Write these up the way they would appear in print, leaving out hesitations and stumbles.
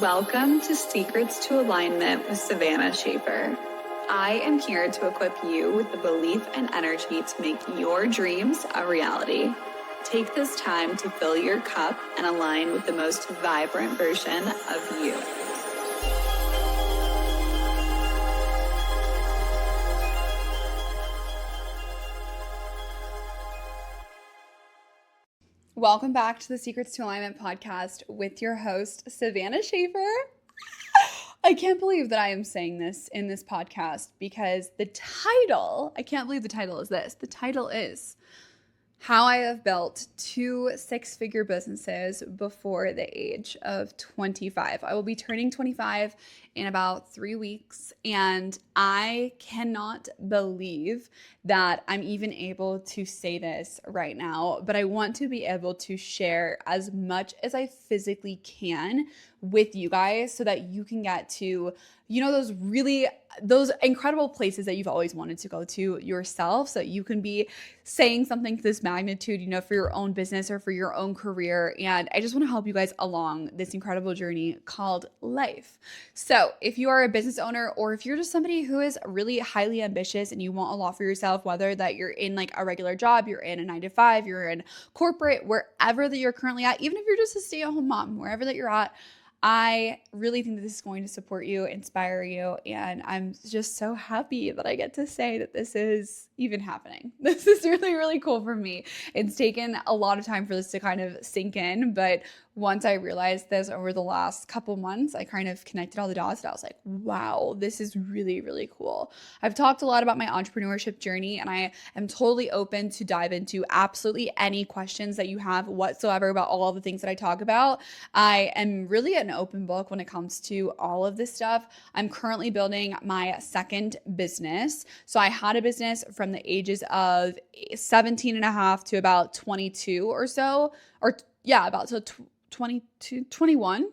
Welcome to Secrets to Alignment with Savannah Schaefer. I am here to equip you with the belief and energy to make your dreams a reality. Take this time to fill your cup and align with the most vibrant version of you. Welcome back to the Secrets to Alignment podcast with your host, Savannah Schaefer. I can't believe that I am saying this in this podcast because I can't believe the title is this. The title is How I Have Built 2 six-figure businesses before the age of 25. I will be turning 25 in about 3 weeks, and I cannot believe that I'm even able to say this right now, but I want to be able to share as much as I physically can with you guys so that you can get to, those incredible places that you've always wanted to go to yourself, so that you can be saying something to this magnitude, for your own business or for your own career. And I just want to help you guys along this incredible journey called life. So if you are a business owner, or if you're just somebody who is really highly ambitious and you want a lot for yourself, whether that you're in like a regular job, you're in a 9-to-5, you're in corporate, wherever that you're currently at, even if you're just a stay-at-home mom, wherever that you're at, I really think that this is going to support you, inspire you, and I'm just so happy that I get to say that this is even happening. This is really, really cool for me. It's taken a lot of time for this to kind of sink in, but once I realized this over the last couple months, I kind of connected all the dots and I was like, wow, this is really, really cool. I've talked a lot about my entrepreneurship journey, and I am totally open to dive into absolutely any questions that you have whatsoever about all of the things that I talk about. I am really an open book when it comes to all of this stuff. I'm currently building my second business. So I had a business from the ages of 17 and a half to about 22 or so, about 22, 21.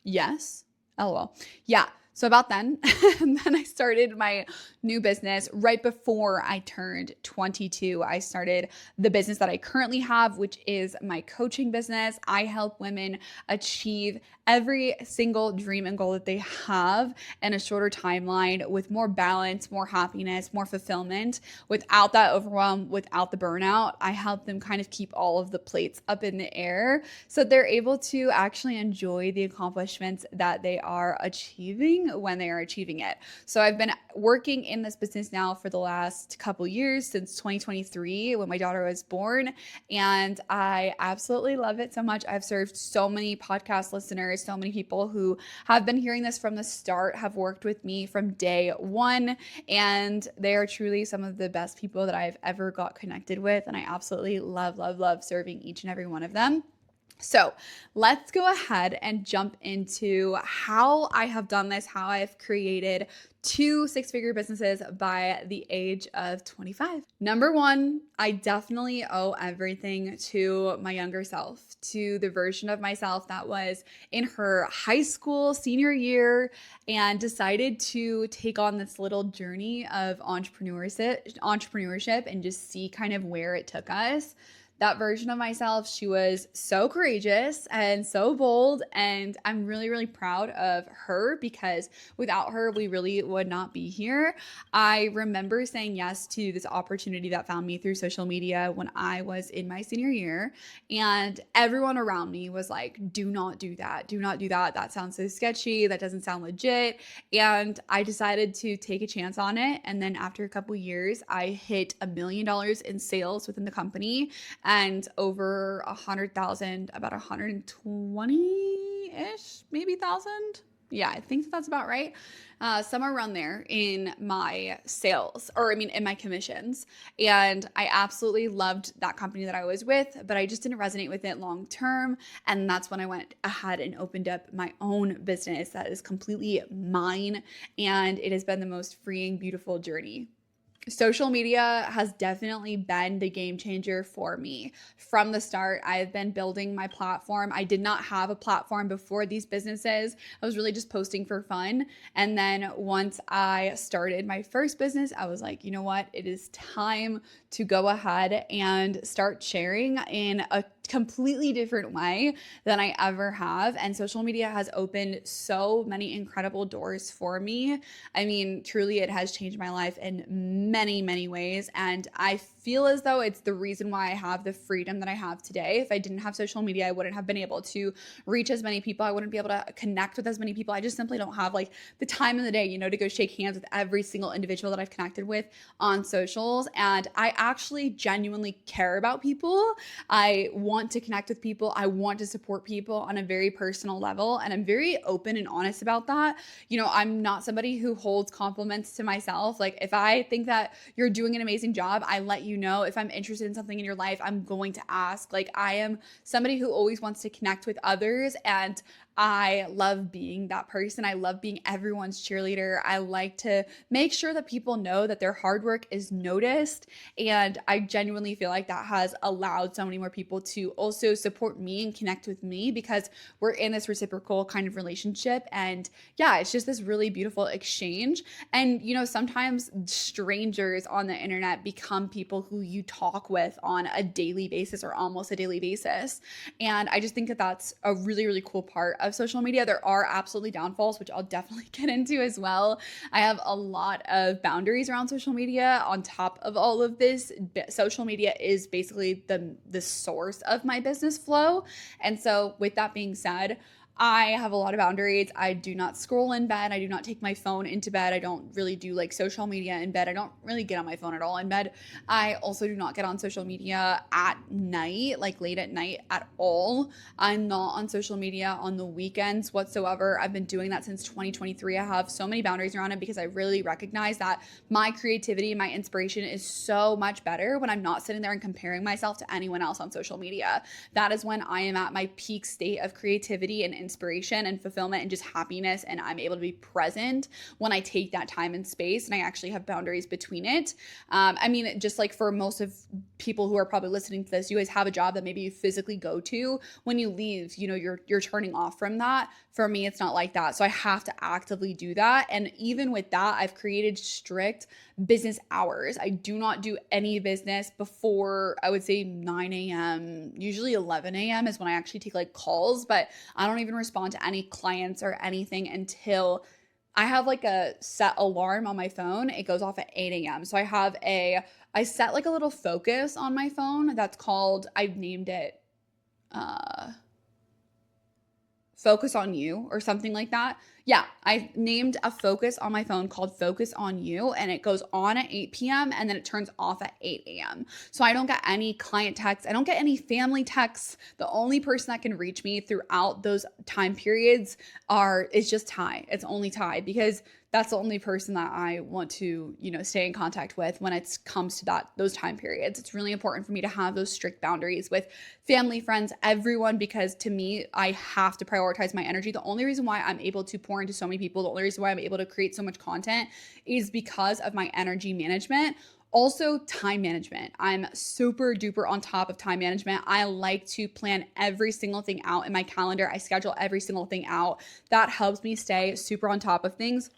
Yes. LOL. Yeah. So about then, and then I started my new business right before I turned 22. I started the business that I currently have, which is my coaching business. I help women achieve every single dream and goal that they have in a shorter timeline, with more balance, more happiness, more fulfillment, without that overwhelm, without the burnout. I help them kind of keep all of the plates up in the air so they're able to actually enjoy the accomplishments that they are achieving when they are achieving it. So I've been working in this business now for the last couple years, since 2023 when my daughter was born, and I absolutely love it so much. I've served so many podcast listeners, so many people who have been hearing this from the start, have worked with me from day one, and they are truly some of the best people that I've ever got connected with, and I absolutely love, love, love serving each and every one of them. So let's go ahead and jump into how I have done this, how I've created 2 six-figure businesses by the age of 25. Number one, I definitely owe everything to my younger self, to the version of myself that was in her high school senior year and decided to take on this little journey of entrepreneurship and just see kind of where it took us. That version of myself, she was so courageous and so bold, and I'm really, really proud of her because without her, we really would not be here. I remember saying yes to this opportunity that found me through social media when I was in my senior year, and everyone around me was like, do not do that. Do not do that. That sounds so sketchy. That doesn't sound legit. And I decided to take a chance on it. And then after a couple years, I hit $1 million in sales within the company, and over 100,000, about 120-ish, maybe thousand. Yeah, I think that's about right. Somewhere around there in my sales, in my commissions. And I absolutely loved that company that I was with, but I just didn't resonate with it long term. And that's when I went ahead and opened up my own business that is completely mine. And it has been the most freeing, beautiful journey. Social media has definitely been the game changer for me. From the start, I've been building my platform. I did not have a platform before these businesses. I was really just posting for fun. And then once I started my first business, I was like, you know what? It is time to go ahead and start sharing in a completely different way than I ever have. And social media has opened so many incredible doors for me. I mean, truly, it has changed my life in many, many ways. And I feel as though it's the reason why I have the freedom that I have today. If I didn't have social media, I wouldn't have been able to reach as many people. I wouldn't be able to connect with as many people. I just simply don't have like the time in the day, to go shake hands with every single individual that I've connected with on socials. And I actually genuinely care about people. I want to connect with people. I want to support people on a very personal level. And I'm very open and honest about that. I'm not somebody who holds compliments to myself. Like if I think that you're doing an amazing job, I let you know. If I'm interested in something in your life, I'm going to ask. Like I am somebody who always wants to connect with others, and I love being that person. I love being everyone's cheerleader. I like to make sure that people know that their hard work is noticed. And I genuinely feel like that has allowed so many more people to also support me and connect with me, because we're in this reciprocal kind of relationship. And yeah, it's just this really beautiful exchange. And, sometimes strangers on the internet become people who you talk with on a daily basis or almost a daily basis. And I just think that that's a really, really cool part of social media. There are absolutely downfalls, which I'll definitely get into as well. I have a lot of boundaries around social media. On top of all of this, social media is basically the source of my business flow. And so with that being said, I have a lot of boundaries. I do not scroll in bed. I do not take my phone into bed. I don't really do like social media in bed. I don't really get on my phone at all in bed. I also do not get on social media at night, like late at night at all. I'm not on social media on the weekends whatsoever. I've been doing that since 2023. I have so many boundaries around it because I really recognize that my creativity, my inspiration is so much better when I'm not sitting there and comparing myself to anyone else on social media. That is when I am at my peak state of creativity and inspiration and fulfillment and just happiness, and I'm able to be present when I take that time and space, and I actually have boundaries between it. Just like for most of people who are probably listening to this, you guys have a job that maybe you physically go to. When you leave, you're turning off from that. For me, it's not like that. So I have to actively do that. And even with that, I've created strict business hours. I do not do any business before, I would say 9 a.m. Usually 11 a.m. is when I actually take like calls, but I don't even respond to any clients or anything until I have like a set alarm on my phone. It goes off at 8 a.m. So I set like a little focus on my phone that's called, I've named it, Focus on You or something like that. Yeah, I named a focus on my phone called Focus on You, and it goes on at 8 p.m. and then it turns off at 8 a.m. So I don't get any client texts. I don't get any family texts. The only person that can reach me throughout those time periods is just Ty. It's only Ty, because that's the only person that I want to, stay in contact with when it comes to those time periods. It's really important for me to have those strict boundaries with family, friends, everyone, because to me, I have to prioritize my energy. The only reason why I'm able to pour into so many people, the only reason why I'm able to create so much content is because of my energy management. Also, time management. I'm super duper on top of time management. I like to plan every single thing out in my calendar. I schedule every single thing out. That helps me stay super on top of things.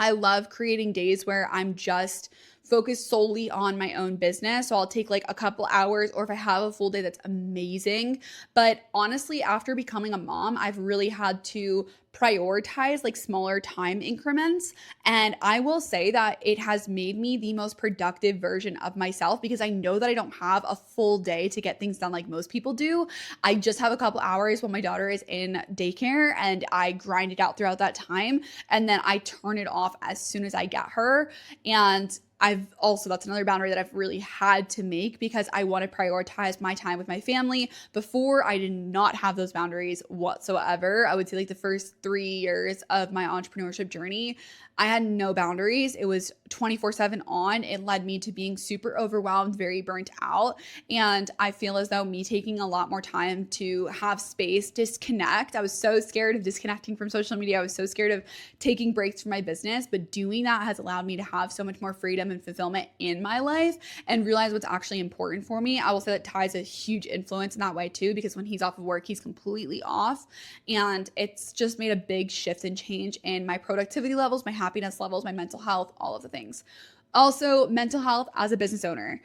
I love creating days where I'm just focused solely on my own business. So I'll take like a couple hours, or if I have a full day, that's amazing. But honestly, after becoming a mom, I've really had to prioritize like smaller time increments. And I will say that it has made me the most productive version of myself, because I know that I don't have a full day to get things done like most people do. I just have a couple hours when my daughter is in daycare, and I grind it out throughout that time. And then I turn it off as soon as I get her. And that's another boundary that I've really had to make, because I want to prioritize my time with my family. Before, I did not have those boundaries whatsoever. I would say like the first 3 years of my entrepreneurship journey, I had no boundaries. It was 24/7 on. It led me to being super overwhelmed, very burnt out. And I feel as though me taking a lot more time to have space, disconnect. I was so scared of disconnecting from social media. I was so scared of taking breaks from my business, but doing that has allowed me to have so much more freedom and fulfillment in my life and realize what's actually important for me. I will say that Ty's a huge influence in that way too, because when he's off of work, he's completely off. And it's just made a big shift and change in my productivity levels, my happiness levels, my mental health, all of the things. Also, mental health as a business owner.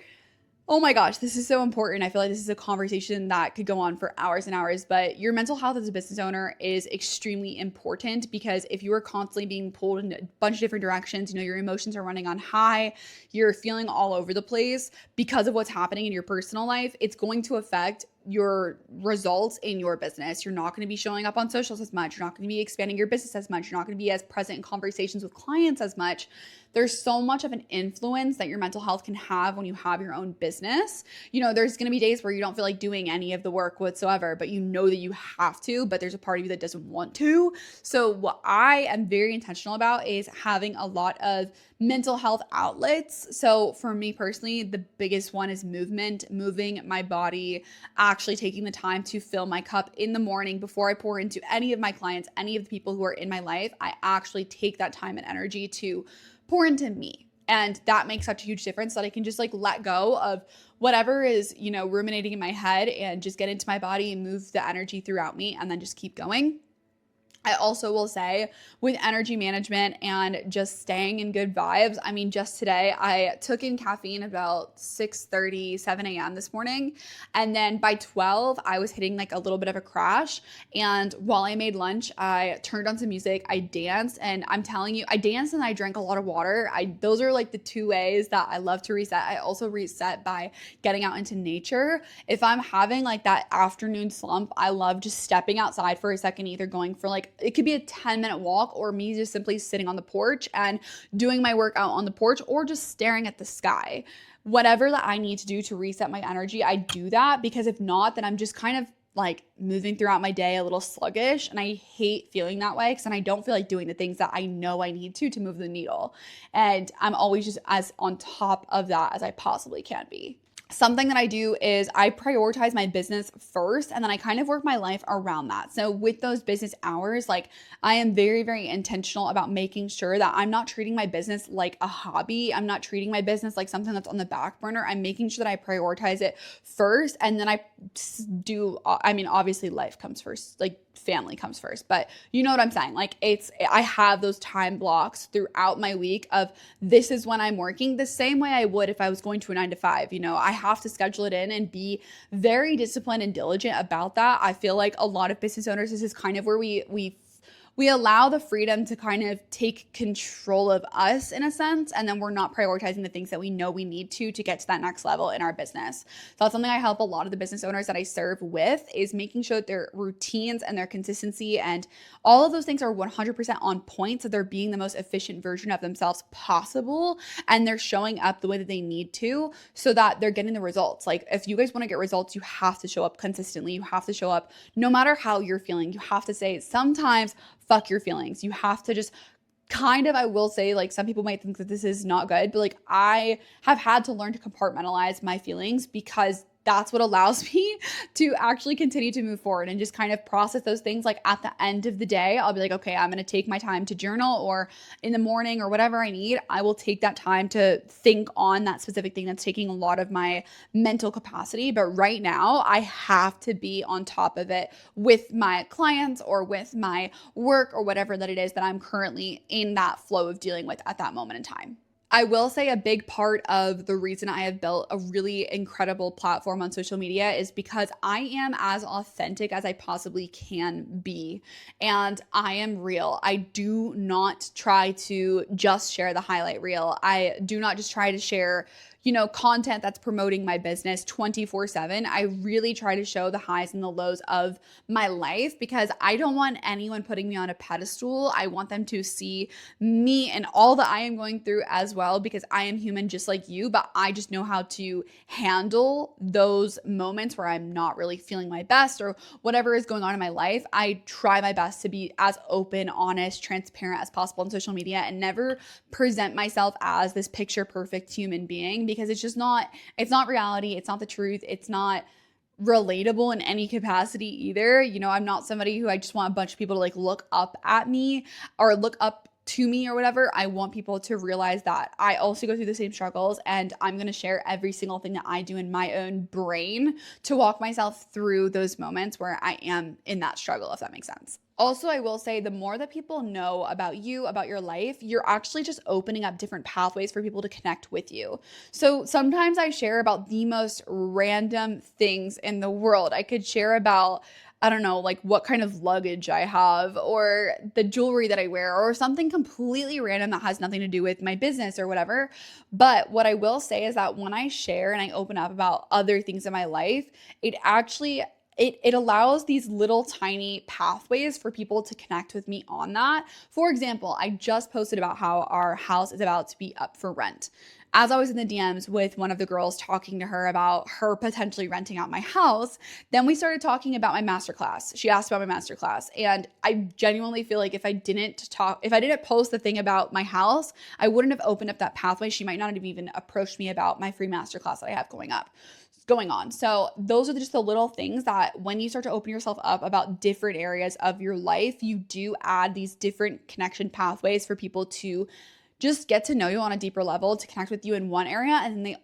Oh my gosh, this is so important. I feel like this is a conversation that could go on for hours and hours, but your mental health as a business owner is extremely important because if you are constantly being pulled in a bunch of different directions, your emotions are running on high, you're feeling all over the place because of what's happening in your personal life, it's going to affect your results in your business. You're not going to be showing up on socials as much. You're not going to be expanding your business as much. You're not going to be as present in conversations with clients as much. There's so much of an influence that your mental health can have when you have your own business. There's going to be days where you don't feel like doing any of the work whatsoever, but you know that you have to, but there's a part of you that doesn't want to. So what I am very intentional about is having a lot of mental health outlets. So for me personally, the biggest one is movement, moving my body, actually taking the time to fill my cup in the morning before I pour into any of my clients, any of the people who are in my life. I actually take that time and energy to pour into me. And that makes such a huge difference that I can just let go of whatever is, ruminating in my head and just get into my body and move the energy throughout me and then just keep going. I also will say with energy management and just staying in good vibes, just today I took in caffeine about 6:30, 7 a.m. this morning. And then by 12, I was hitting a little bit of a crash. And while I made lunch, I turned on some music, I danced, and I'm telling you, I danced and I drank a lot of water. Those are the two ways that I love to reset. I also reset by getting out into nature. If I'm having that afternoon slump, I love just stepping outside for a second, either going for it could be a 10-minute walk or me just simply sitting on the porch and doing my workout on the porch or just staring at the sky. Whatever that I need to do to reset my energy, I do that, because if not, then I'm just kind of moving throughout my day a little sluggish, and I hate feeling that way because then I don't feel like doing the things that I know I need to move the needle. And I'm always just as on top of that as I possibly can be. Something that I do is I prioritize my business first, and then I kind of work my life around that. So with those business hours, I am very, very intentional about making sure that I'm not treating my business like a hobby. I'm not treating my business like something that's on the back burner. I'm making sure that I prioritize it first, and then I do, obviously life comes first, family comes first, but you know what I'm saying? I have those time blocks throughout my week of this is when I'm working the same way I would if I was going to a 9 to 5. I have to schedule it in and be very disciplined and diligent about that. I feel like a lot of business owners, this is kind of where we allow the freedom to kind of take control of us in a sense, and then we're not prioritizing the things that we know we need to get to that next level in our business. So that's something I help a lot of the business owners that I serve with, is making sure that their routines and their consistency and all of those things are 100% on point, so they're being the most efficient version of themselves possible, and they're showing up the way that they need to so that they're getting the results. If you guys want to get results, you have to show up consistently. You have to show up no matter how you're feeling. You have to say sometimes fuck your feelings. You have to just I will say, some people might think that this is not good, but I have had to learn to compartmentalize my feelings, because that's what allows me to actually continue to move forward and just kind of process those things. At the end of the day, I'll be okay, I'm going to take my time to journal, or in the morning or whatever I need, I will take that time to think on that specific thing that's taking a lot of my mental capacity. But right now I have to be on top of it with my clients or with my work or whatever that it is that I'm currently in that flow of dealing with at that moment in time. I will say a big part of the reason I have built a really incredible platform on social media is because I am as authentic as I possibly can be. And I am real. I do not try to just share the highlight reel. I do not just try to share content that's promoting my business 24/7. I really try to show the highs and the lows of my life, because I don't want anyone putting me on a pedestal. I want them to see me and all that I am going through as well, because I am human just like you, but I just know how to handle those moments where I'm not really feeling my best or whatever is going on in my life. I try my best to be as open, honest, transparent as possible on social media, and never present myself as this picture perfect human being, because it's not reality. It's not the truth. It's not relatable in any capacity either. I'm not somebody who I just want a bunch of people to look up at me or look up to me or whatever. I want people to realize that I also go through the same struggles, and I'm going to share every single thing that I do in my own brain to walk myself through those moments where I am in that struggle, if that makes sense. Also, I will say the more that people know about you, about your life, you're actually just opening up different pathways for people to connect with you. So sometimes I share about the most random things in the world. I could share about, I don't know, like what kind of luggage I have or the jewelry that I wear or something completely random that has nothing to do with my business or whatever. But what I will say is that when I share and I open up about other things in my life, it actually it allows these little tiny pathways for people to connect with me on that. For example, I just posted about how our house is about to be up for rent. As I was in the DMs with one of the girls talking to her about her potentially renting out my house, then we started talking about my masterclass. She asked about my masterclass, and I genuinely feel like if I didn't post the thing about my house, I wouldn't have opened up that pathway. She might not have even approached me about my free masterclass that I have going on. So those are just the little things that when you start to open yourself up about different areas of your life, you do add these different connection pathways for people to just get to know you on a deeper level, to connect with you in one area, and then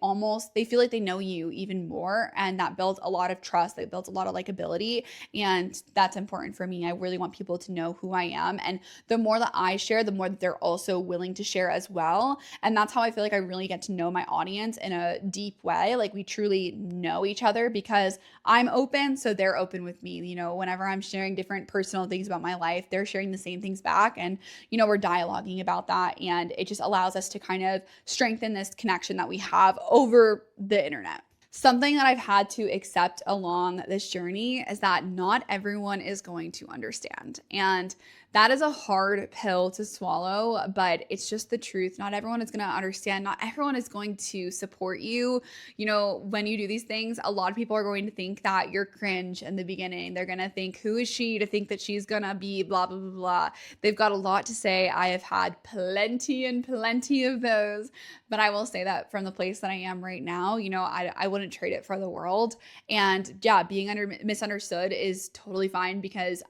they feel like they know you even more, and that builds a lot of trust, that builds a lot of likability, and that's important for me. I really want people to know who I am, and the more that I share, the more that they're also willing to share as well, and that's how I feel like I really get to know my audience in a deep way. Like we truly know each other because I'm open, so they're open with me. Whenever I'm sharing different personal things about my life, they're sharing the same things back, and we're dialoguing about that, and it just allows us to kind of strengthen this connection that we have over the internet. Something that I've had to accept along this journey is that not everyone is going to understand. And that is a hard pill to swallow, but it's just the truth. Not everyone is going to understand. Not everyone is going to support you. When you do these things, a lot of people are going to think that you're cringe in the beginning. They're going to think, who is she to think that she's going to be blah, blah, blah, blah. They've got a lot to say. I have had plenty and plenty of those, but I will say that from the place that I am right now, I wouldn't trade it for the world. And yeah, being misunderstood is totally fine because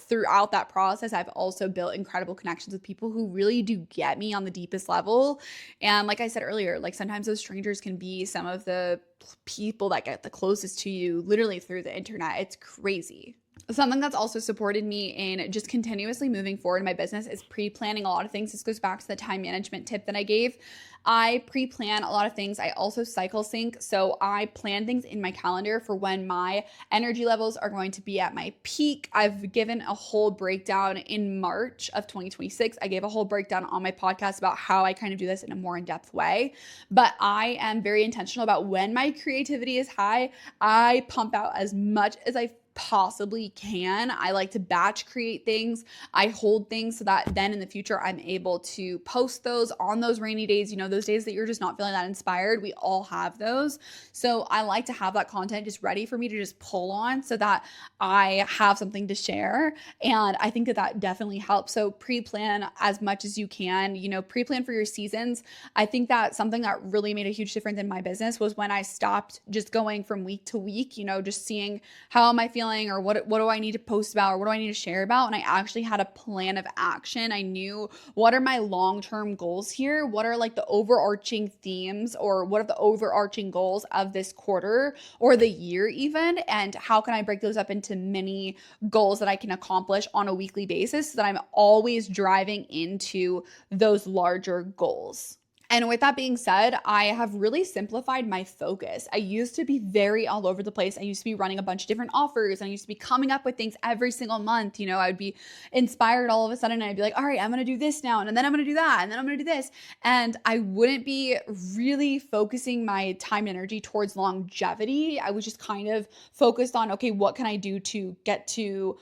throughout that process, I've also built incredible connections with people who really do get me on the deepest level. And like I said earlier, like sometimes those strangers can be some of the people that get the closest to you literally through the internet. It's crazy. Something that's also supported me in just continuously moving forward in my business is pre-planning a lot of things. This goes back to the time management tip that I gave. I pre-plan a lot of things. I also cycle sync. So I plan things in my calendar for when my energy levels are going to be at my peak. I've given a whole breakdown in March of 2026. I gave a whole breakdown on my podcast about how I kind of do this in a more in-depth way. But I am very intentional about when my creativity is high, I pump out as much as I possibly can. I like to batch create things. I hold things so that then in the future I'm able to post those on those rainy days, those days that you're just not feeling that inspired. We all have those. So I like to have that content just ready for me to just pull on so that I have something to share. And I think that definitely helps. So pre-plan as much as you can, pre-plan for your seasons. I think that something that really made a huge difference in my business was when I stopped just going from week to week, just seeing how am I feeling or what do I need to post about or what do I need to share about, and I actually had a plan of action. I knew what are my long-term goals here, what are like the overarching themes or what are the overarching goals of this quarter or the year even, and how can I break those up into mini goals that I can accomplish on a weekly basis so that I'm always driving into those larger goals. And with that being said, I have really simplified my focus. I used to be very all over the place. I used to be running a bunch of different offers. And I used to be coming up with things every single month. I would be inspired all of a sudden and I'd be like, all right, I'm going to do this now. And then I'm going to do that. And then I'm going to do this. And I wouldn't be really focusing my time and energy towards longevity. I was just kind of focused on, okay, what can I do to get to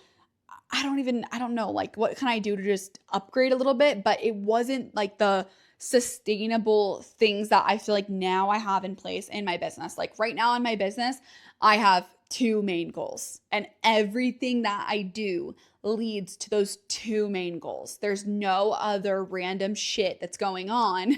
I don't know, like what can I do to just upgrade a little bit? But it wasn't like the sustainable things that I feel like now I have in place in my business. Like right now in my business, I have two main goals, and everything that I do leads to those two main goals. There's no other random shit that's going on.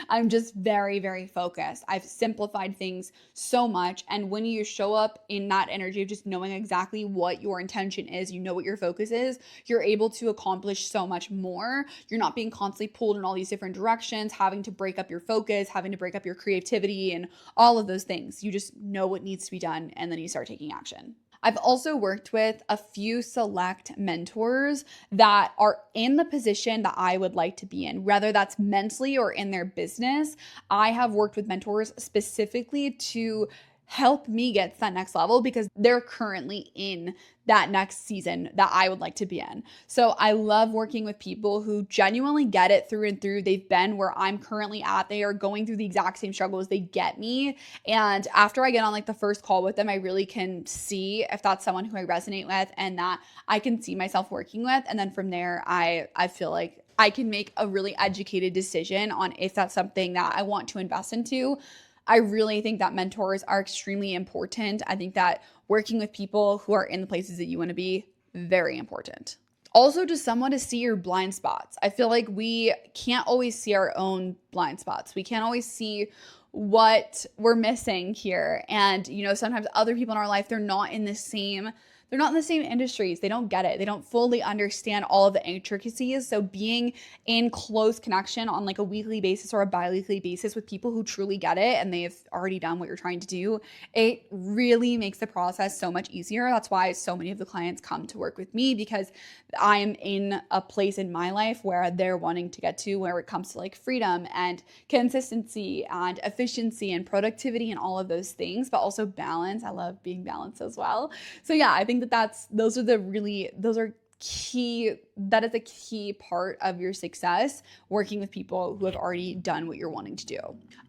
I'm just very, very focused. I've simplified things so much. And when you show up in that energy of just knowing exactly what your intention is, what your focus is, you're able to accomplish so much more. You're not being constantly pulled in all these different directions, having to break up your focus, having to break up your creativity and all of those things. You just know what needs to be done and then you start taking action. I've also worked with a few select mentors that are in the position that I would like to be in, whether that's mentally or in their business. I have worked with mentors specifically to help me get to that next level because they're currently in that next season that I would like to be in. So I love working with people who genuinely get it through and through. They've been where I'm currently at. They are going through the exact same struggles. They get me. And after I get on like the first call with them, I really can see if that's someone who I resonate with and that I can see myself working with. And then from there, I feel like I can make a really educated decision on if that's something that I want to invest into. I really think that mentors are extremely important. I think that working with people who are in the places that you want to be, very important. Also, just someone to see your blind spots. I feel like we can't always see our own blind spots. We can't always see what we're missing here. And, sometimes other people in our life, they're not in the same industries. They don't get it. They don't fully understand all of the intricacies. So being in close connection on like a weekly basis or a bi-weekly basis with people who truly get it and they've already done what you're trying to do, it really makes the process so much easier. That's why so many of the clients come to work with me, because I'm in a place in my life where they're wanting to get to, where it comes to like freedom and consistency and efficiency and productivity and all of those things, but also balance. I love being balanced as well. So yeah, I think that is a key part of your success, working with people who have already done what you're wanting to do.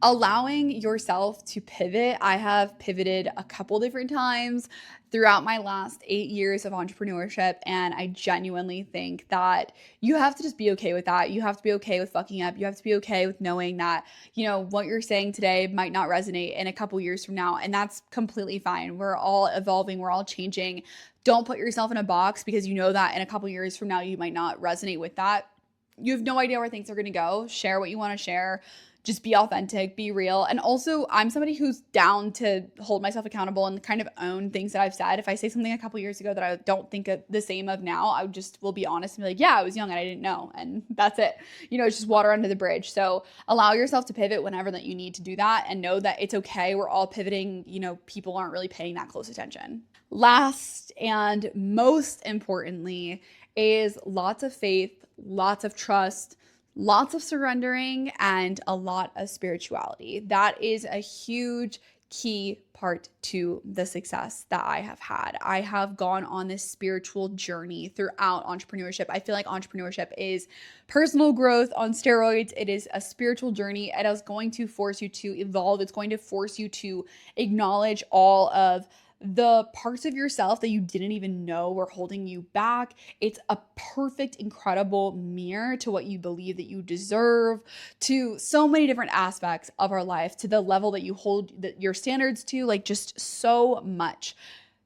Allowing yourself to pivot. I have pivoted a couple different times throughout my last 8 years of entrepreneurship, and I genuinely think that you have to just be okay with that. You have to be okay with fucking up. You have to be okay with knowing that, what you're saying today might not resonate in a couple years from now, and that's completely fine. We're all evolving. We're all changing. Don't put yourself in a box because you know that in a couple years from now, you might not resonate with that. You have no idea where things are going to go. Share what you want to share. Just be authentic, be real. And also, I'm somebody who's down to hold myself accountable and kind of own things that I've said. If I say something a couple years ago that I don't think the same of now, I will be honest and be like, yeah, I was young and I didn't know. And that's it. It's just water under the bridge. So allow yourself to pivot whenever that you need to do that, and know that it's okay. We're all pivoting. People aren't really paying that close attention. Last and most importantly is lots of faith, lots of trust, lots of surrendering, and a lot of spirituality. That is a huge key part to the success that I have had. I have gone on this spiritual journey throughout entrepreneurship. I feel like entrepreneurship is personal growth on steroids. It is a spiritual journey. It is going to force you to evolve. It's going to force you to acknowledge all of the parts of yourself that you didn't even know were holding you back. It's a perfect, incredible mirror to what you believe that you deserve, to so many different aspects of our life, to the level that you hold your standards to, like just so much.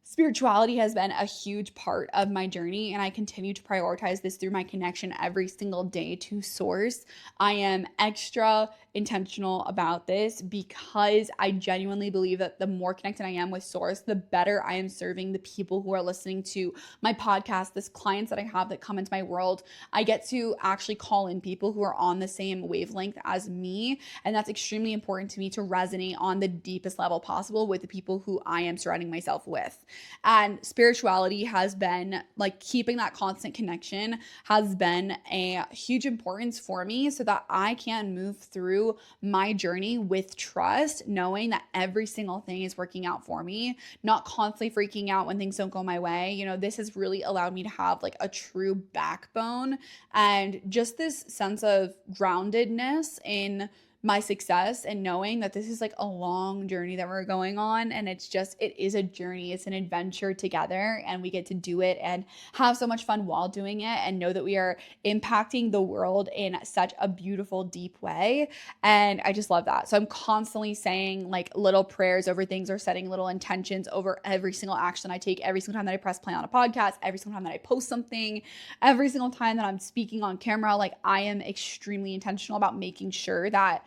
Spirituality has been a huge part of my journey, and I continue to prioritize this through my connection every single day to Source. I am extra intentional about this because I genuinely believe that the more connected I am with Source, the better I am serving the people who are listening to my podcast, this clients that I have that come into my world. I get to actually call in people who are on the same wavelength as me, and that's extremely important to me, to resonate on the deepest level possible with the people who I am surrounding myself with. And spirituality has been, like, keeping that constant connection has been a huge importance for me, so that I can move through my journey with trust, knowing that every single thing is working out for me, not constantly freaking out when things don't go my way. This has really allowed me to have like a true backbone and just this sense of groundedness in my success, and knowing that this is like a long journey that we're going on, and it is a journey, it's an adventure together, and we get to do it and have so much fun while doing it, and know that we are impacting the world in such a beautiful, deep way. And I just love that. So I'm constantly saying like little prayers over things, or setting little intentions over every single action I take, every single time that I press play on a podcast, every single time that I post something, every single time that I'm speaking on camera. Like, I am extremely intentional about making sure that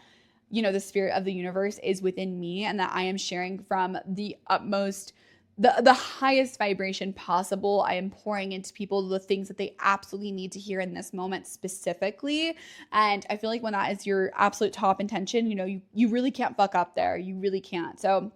the spirit of the universe is within me, and that I am sharing from the utmost, the highest vibration possible. I am pouring into people the things that they absolutely need to hear in this moment specifically. And I feel like when that is your absolute top intention, you really can't fuck up there. You really can't. So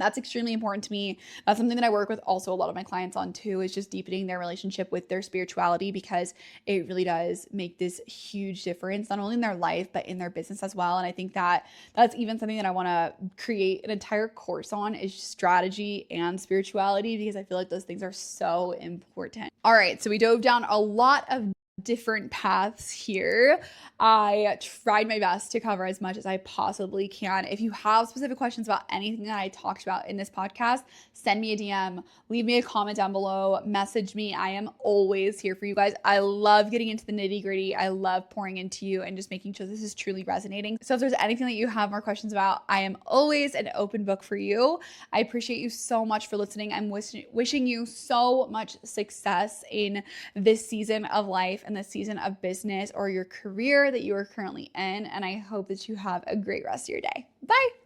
That's extremely important to me. That's something that I work with also a lot of my clients on too, is just deepening their relationship with their spirituality, because it really does make this huge difference, not only in their life, but in their business as well. And I think that that's even something that I want to create an entire course on, is strategy and spirituality, because I feel like those things are so important. All right, so we dove down a lot of different paths here. I tried my best to cover as much as I possibly can. If you have specific questions about anything that I talked about in this podcast, send me a DM, leave me a comment down below, message me. I am always here for you guys. I love getting into the nitty-gritty. I love pouring into you and just making sure this is truly resonating. So if there's anything that you have more questions about, I am always an open book for you. I appreciate you so much for listening. I'm wishing you so much success in this season of life and this season of business or your career that you are currently in. And I hope that you have a great rest of your day. Bye.